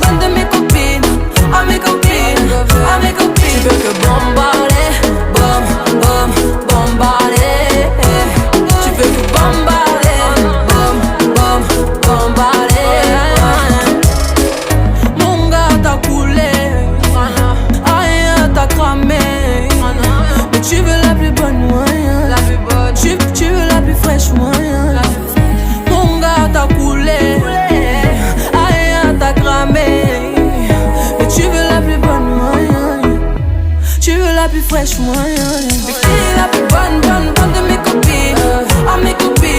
bonne de mes copines. À mes copines, à mes copines. Tu veux que bombarder, bom, bom, bombarder. Tu veux que bombarder, bom, bom, bombarder. Mon gars t'a coulé, rien t'a cramé. Mais tu veux la plus bonne moyen, tu veux la plus fraîche moyen. Mon gars t'a coulé, rien t'a cramé. Mais tu veux la plus bonne moyen, tu veux la plus fraîche moyen. Mais qui est la plus bonne, bonne, bonne de mes copines? À mes copines.